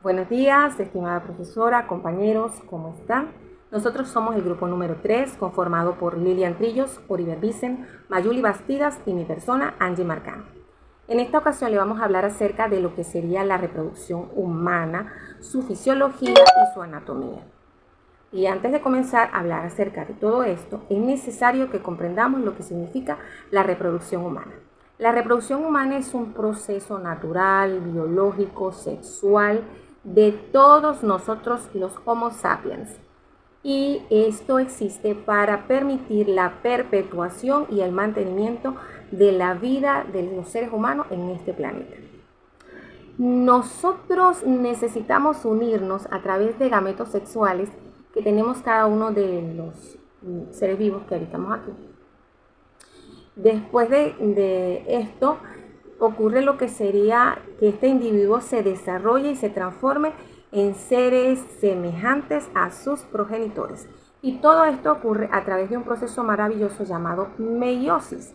Buenos días, estimada profesora, compañeros, ¿cómo están? Nosotros somos el grupo número 3, conformado por Lilian Trillos, Oriver Vicen, Mayuli Bastidas y mi persona, Angie Marcano. En esta ocasión le vamos a hablar acerca de lo que sería la reproducción humana, su fisiología y su anatomía. Y antes de comenzar a hablar acerca de todo esto, es necesario que comprendamos lo que significa la reproducción humana. La reproducción humana es un proceso natural, biológico, sexual de todos nosotros los Homo sapiens. Y esto existe para permitir la perpetuación y el mantenimiento de la vida de los seres humanos en este planeta. Nosotros necesitamos unirnos a través de gametos sexuales que tenemos cada uno de los seres vivos que habitamos aquí. Después de esto ocurre lo que sería que este individuo se desarrolle y se transforme en seres semejantes a sus progenitores. Y todo esto ocurre a través de un proceso maravilloso llamado meiosis.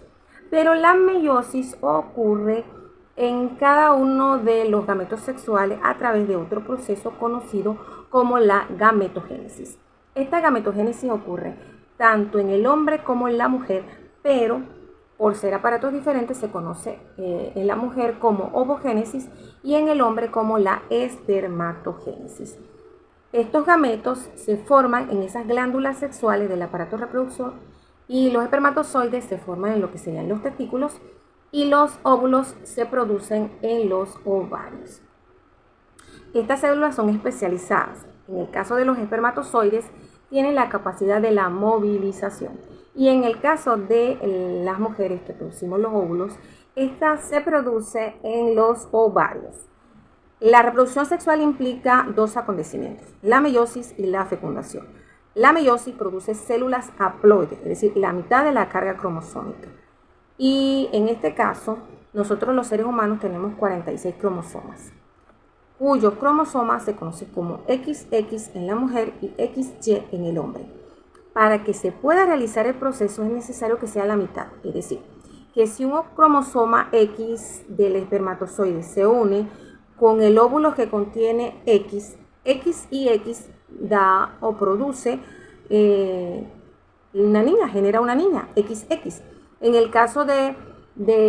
Pero la meiosis ocurre en cada uno de los gametos sexuales a través de otro proceso conocido como la gametogénesis. Esta gametogénesis ocurre tanto en el hombre como en la mujer, pero por ser aparatos diferentes se conoce en la mujer como ovogénesis y en el hombre como la espermatogénesis. Estos gametos se forman en esas glándulas sexuales del aparato reproductor y los espermatozoides se forman en lo que serían los testículos y los óvulos se producen en los ovarios. Estas células son especializadas. En el caso de los espermatozoides, tienen la capacidad de la movilización. Y en el caso de las mujeres que producimos los óvulos, esta se produce en los ovarios. La reproducción sexual implica dos acontecimientos, la meiosis y la fecundación. La meiosis produce células haploides, es decir, la mitad de la carga cromosómica. Y en este caso, nosotros los seres humanos tenemos 46 cromosomas, cuyos cromosomas se conocen como XX en la mujer y XY en el hombre. Para que se pueda realizar el proceso es necesario que sea la mitad, es decir, que si un cromosoma X del espermatozoide se une con el óvulo que contiene X, X y X da o produce una niña, genera una niña, XX. En el caso de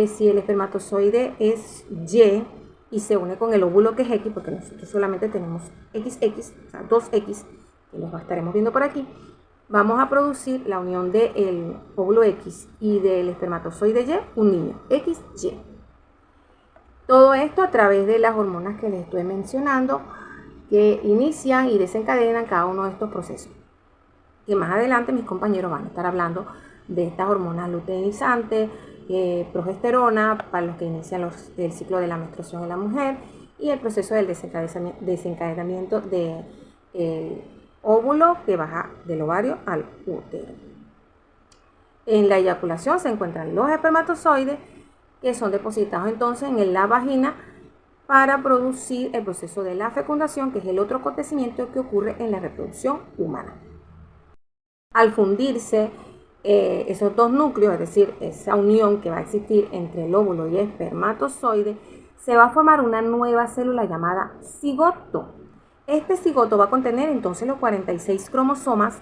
si el espermatozoide es Y se une con el óvulo que es X, porque nosotros solamente tenemos XX, o sea, 2X, que los estaremos viendo por aquí, vamos a producir la unión del óvulo X y del espermatozoide Y, un niño, XY. Todo esto a través de las hormonas que les estoy mencionando, que inician y desencadenan cada uno de estos procesos. Que más adelante mis compañeros van a estar hablando de estas hormonas luteinizantes, progesterona, para los que inician el ciclo de la menstruación en la mujer, y el proceso del desencadenamiento del óvulo que baja del ovario al útero. En la eyaculación se encuentran los espermatozoides que son depositados entonces en la vagina para producir el proceso de la fecundación, que es el otro acontecimiento que ocurre en la reproducción humana. Al fundirse esos dos núcleos, es decir, esa unión que va a existir entre el óvulo y el espermatozoide, se va a formar una nueva célula llamada cigoto. Este cigoto va a contener entonces los 46 cromosomas,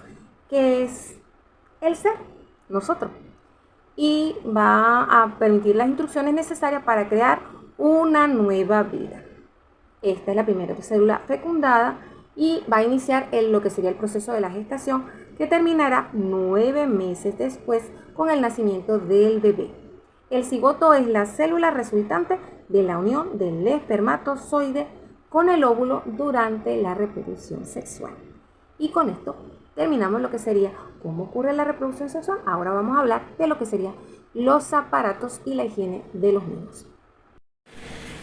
que es el ser, nosotros, y va a permitir las instrucciones necesarias para crear una nueva vida. Esta es la primera célula fecundada y va a iniciar lo que sería el proceso de la gestación, que terminará 9 meses después con el nacimiento del bebé. El cigoto es la célula resultante de la unión del espermatozoide con el óvulo durante la reproducción sexual. Y con esto terminamos lo que sería cómo ocurre la reproducción sexual. Ahora vamos a hablar de lo que serían los aparatos y la higiene de los niños.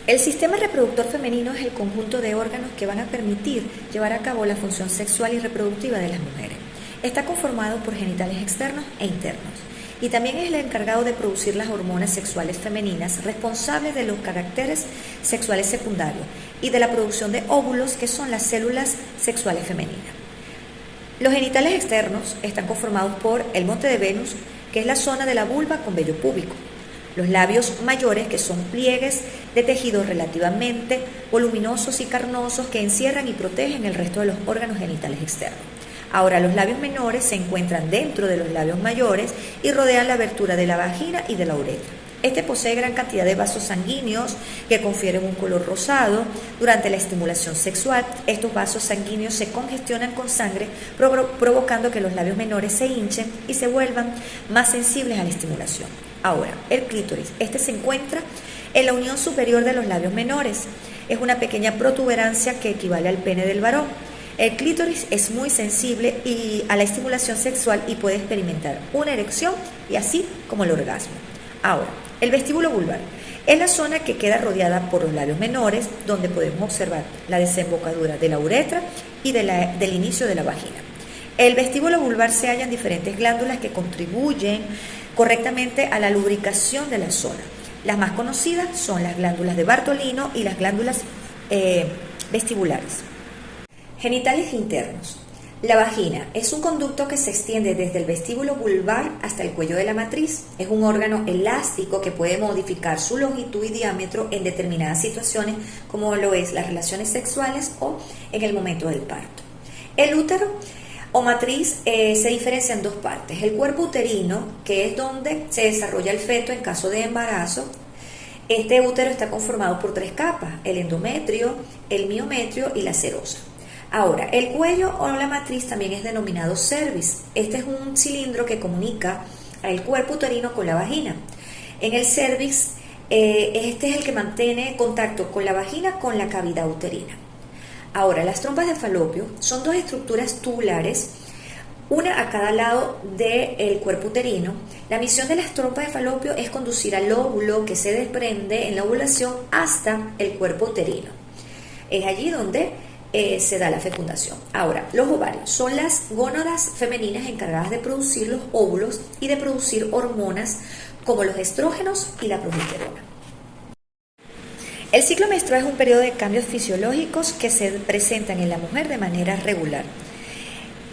El sistema reproductor femenino es el conjunto de órganos que van a permitir llevar a cabo la función sexual y reproductiva de las mujeres. Está conformado por genitales externos e internos y también es el encargado de producir las hormonas sexuales femeninas responsables de los caracteres sexuales secundarios y de la producción de óvulos, que son las células sexuales femeninas. Los genitales externos están conformados por el monte de Venus, que es la zona de la vulva con vello púbico, los labios mayores, que son pliegues de tejidos relativamente voluminosos y carnosos que encierran y protegen el resto de los órganos genitales externos. Ahora, los labios menores se encuentran dentro de los labios mayores y rodean la abertura de la vagina y de la uretra. Este posee gran cantidad de vasos sanguíneos que confieren un color rosado. Durante la estimulación sexual, estos vasos sanguíneos se congestionan con sangre, provocando que los labios menores se hinchen y se vuelvan más sensibles a la estimulación. Ahora, el clítoris. Este se encuentra en la unión superior de los labios menores. Es una pequeña protuberancia que equivale al pene del varón. El clítoris es muy sensible a la estimulación sexual y puede experimentar una erección y así como el orgasmo. Ahora, el vestíbulo vulvar es la zona que queda rodeada por los labios menores, donde podemos observar la desembocadura de la uretra y del inicio de la vagina. El vestíbulo vulvar se hallan diferentes glándulas que contribuyen correctamente a la lubricación de la zona. Las más conocidas son las glándulas de Bartolino y las glándulas vestibulares. Genitales internos. La vagina es un conducto que se extiende desde el vestíbulo vulvar hasta el cuello de la matriz. Es un órgano elástico que puede modificar su longitud y diámetro en determinadas situaciones, como lo es las relaciones sexuales o en el momento del parto. El útero o matriz se diferencia en dos partes. El cuerpo uterino, que es donde se desarrolla el feto en caso de embarazo. Este útero está conformado por 3 capas: el endometrio, el miometrio y la serosa. Ahora, el cuello o la matriz también es denominado cervix. Este es un cilindro que comunica al cuerpo uterino con la vagina. En el cervix, este es el que mantiene contacto con la vagina con la cavidad uterina. Ahora, las trompas de falopio son 2 estructuras tubulares, una a cada lado del cuerpo uterino. La misión de las trompas de falopio es conducir al óvulo que se desprende en la ovulación hasta el cuerpo uterino. Es allí donde se da la fecundación. Ahora, los ovarios son las gónadas femeninas encargadas de producir los óvulos y de producir hormonas como los estrógenos y la progesterona. El ciclo menstrual es un periodo de cambios fisiológicos que se presentan en la mujer de manera regular.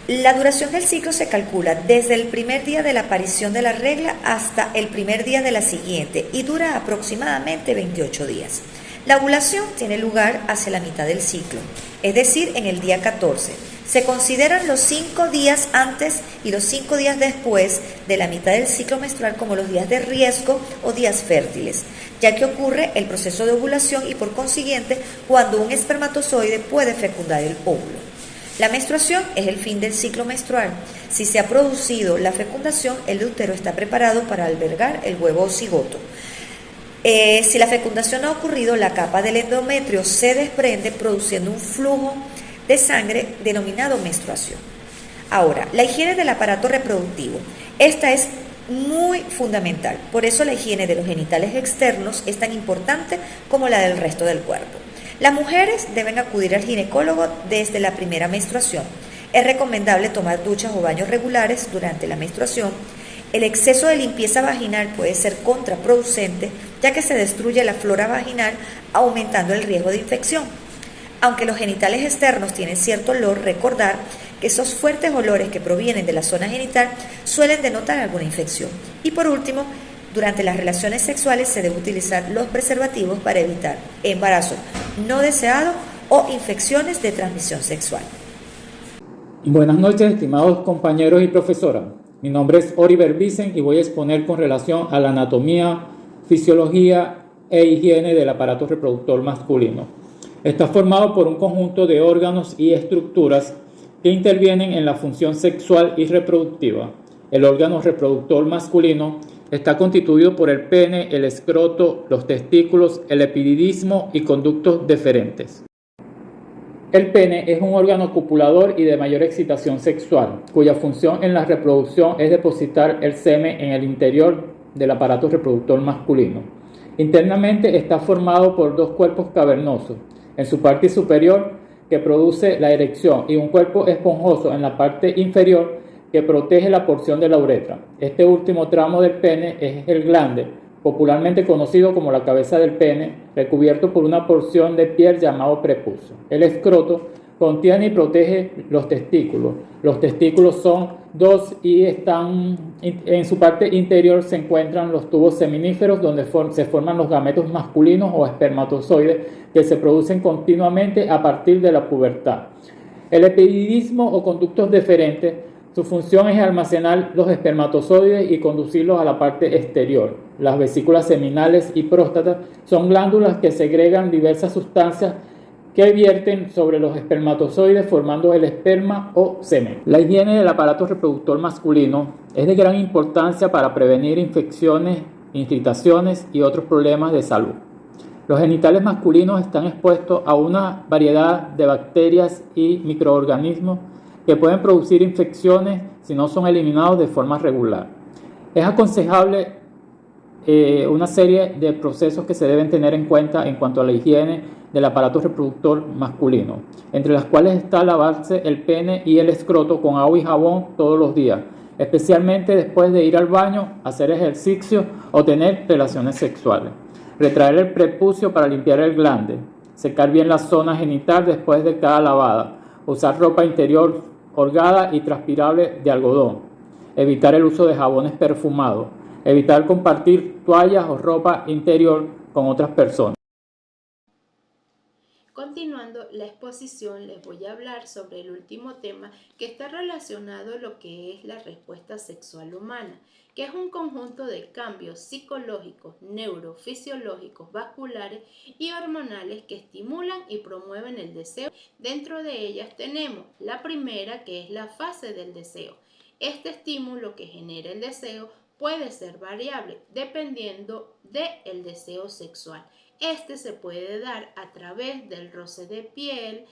La duración del ciclo se calcula desde el primer día de la aparición de la regla hasta el primer día de la siguiente y dura aproximadamente 28 días. La ovulación tiene lugar hacia la mitad del ciclo, es decir, en el día 14. Se consideran los 5 días antes y los 5 días después de la mitad del ciclo menstrual como los días de riesgo o días fértiles, ya que ocurre el proceso de ovulación y por consiguiente cuando un espermatozoide puede fecundar el óvulo. La menstruación es el fin del ciclo menstrual. Si se ha producido la fecundación, el útero está preparado para albergar el huevo o cigoto. Si la fecundación no ha ocurrido, la capa del endometrio se desprende produciendo un flujo de sangre denominado menstruación. Ahora, la higiene del aparato reproductivo. Esta es muy fundamental, por eso la higiene de los genitales externos es tan importante como la del resto del cuerpo. Las mujeres deben acudir al ginecólogo desde la primera menstruación. Es recomendable tomar duchas o baños regulares durante la menstruación. El exceso de limpieza vaginal puede ser contraproducente, ya que se destruye la flora vaginal, aumentando el riesgo de infección. Aunque los genitales externos tienen cierto olor, recordar que esos fuertes olores que provienen de la zona genital suelen denotar alguna infección. Y por último, durante las relaciones sexuales se debe utilizar los preservativos para evitar embarazos no deseados o infecciones de transmisión sexual. Buenas noches, estimados compañeros y profesora. Mi nombre es Oliver Vicen y voy a exponer con relación a la anatomía, fisiología e higiene del aparato reproductor masculino. Está formado por un conjunto de órganos y estructuras que intervienen en la función sexual y reproductiva. El órgano reproductor masculino está constituido por el pene, el escroto, los testículos, el epididismo y conductos deferentes. El pene es un órgano copulador y de mayor excitación sexual, cuya función en la reproducción es depositar el semen en el interior del aparato reproductor masculino. Internamente está formado por 2 cuerpos cavernosos, en su parte superior, que produce la erección, y un cuerpo esponjoso en la parte inferior que protege la porción de la uretra. Este último tramo del pene es el glande, popularmente conocido como la cabeza del pene, recubierto por una porción de piel llamado prepucio. El escroto Contiene y protege los testículos. Los testículos son dos y en su parte interior se encuentran los tubos seminíferos donde se forman los gametos masculinos o espermatozoides que se producen continuamente a partir de la pubertad. El epididismo o conductos deferentes, su función es almacenar los espermatozoides y conducirlos a la parte exterior. Las vesículas seminales y próstata son glándulas que segregan diversas sustancias que vierten sobre los espermatozoides formando el esperma o semen. La higiene del aparato reproductor masculino es de gran importancia para prevenir infecciones, irritaciones y otros problemas de salud. Los genitales masculinos están expuestos a una variedad de bacterias y microorganismos que pueden producir infecciones si no son eliminados de forma regular. Es aconsejable una serie de procesos que se deben tener en cuenta en cuanto a la higiene del aparato reproductor masculino, entre las cuales está lavarse el pene y el escroto con agua y jabón todos los días, especialmente después de ir al baño, hacer ejercicio o tener relaciones sexuales. Retraer el prepucio para limpiar el glande, secar bien la zona genital después de cada lavada, usar ropa interior holgada y transpirable de algodón, evitar el uso de jabones perfumados, evitar compartir toallas o ropa interior con otras personas. Continuando la exposición, les voy a hablar sobre el último tema que está relacionado a lo que es la respuesta sexual humana, que es un conjunto de cambios psicológicos, neurofisiológicos, vasculares y hormonales que estimulan y promueven el deseo. Dentro de ellas tenemos la primera, que es la fase del deseo. Este estímulo que genera el deseo puede ser variable dependiendo del deseo sexual. Este se puede dar a través del roce de piel,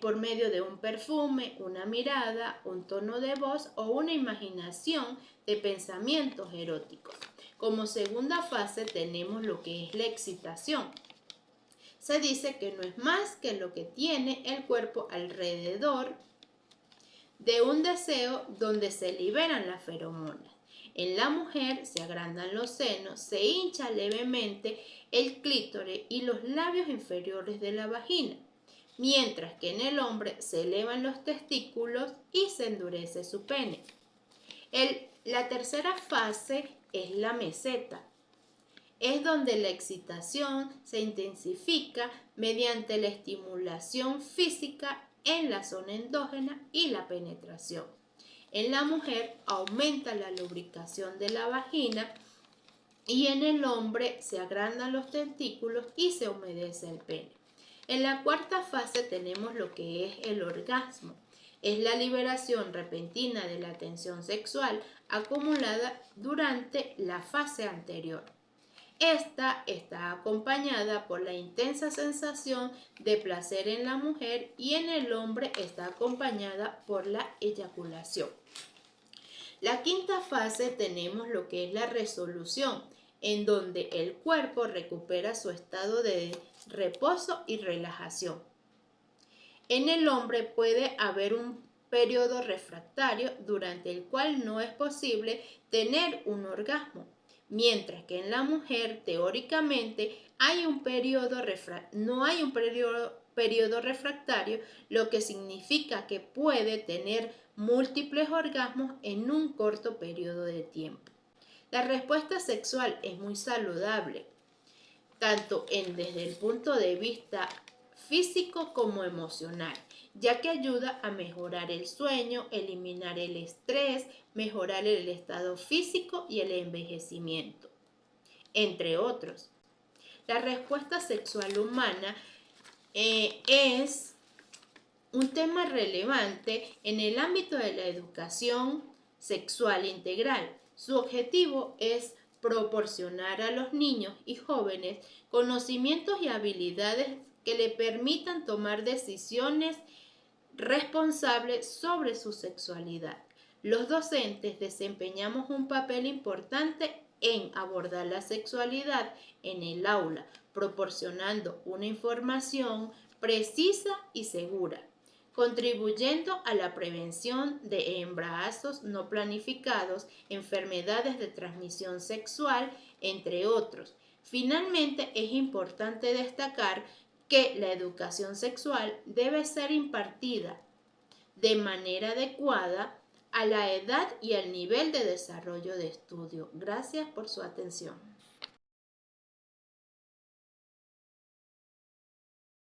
por medio de un perfume, una mirada, un tono de voz o una imaginación de pensamientos eróticos. Como segunda fase tenemos lo que es la excitación. Se dice que no es más que lo que tiene el cuerpo alrededor de un deseo donde se liberan las feromonas. En la mujer se agrandan los senos, se hincha levemente el clítoris y los labios inferiores de la vagina, mientras que en el hombre se elevan los testículos y se endurece su pene. La tercera fase es la meseta. Es donde la excitación se intensifica mediante la estimulación física en la zona endógena y la penetración. En la mujer aumenta la lubricación de la vagina y en el hombre se agrandan los testículos y se humedece el pene. En la cuarta fase tenemos lo que es el orgasmo. Es la liberación repentina de la tensión sexual acumulada durante la fase anterior. Esta está acompañada por la intensa sensación de placer en la mujer y en el hombre está acompañada por la eyaculación. La quinta fase tenemos lo que es la resolución, en donde el cuerpo recupera su estado de reposo y relajación. En el hombre puede haber un periodo refractario durante el cual no es posible tener un orgasmo, mientras que en la mujer teóricamente no hay un periodo refractario, lo que significa que puede tener múltiples orgasmos en un corto periodo de tiempo. La respuesta sexual es muy saludable, tanto desde el punto de vista físico como emocional, ya que ayuda a mejorar el sueño, eliminar el estrés, mejorar el estado físico y el envejecimiento, entre otros. La respuesta sexual humana es un tema relevante en el ámbito de la educación sexual integral. Su objetivo es proporcionar a los niños y jóvenes conocimientos y habilidades que le permitan tomar decisiones responsables sobre su sexualidad. Los docentes desempeñamos un papel importante en abordar la sexualidad en el aula, proporcionando una información precisa y segura, contribuyendo a la prevención de embarazos no planificados, enfermedades de transmisión sexual, entre otros. Finalmente, es importante destacar que la educación sexual debe ser impartida de manera adecuada a la edad y al nivel de desarrollo de estudio. Gracias por su atención.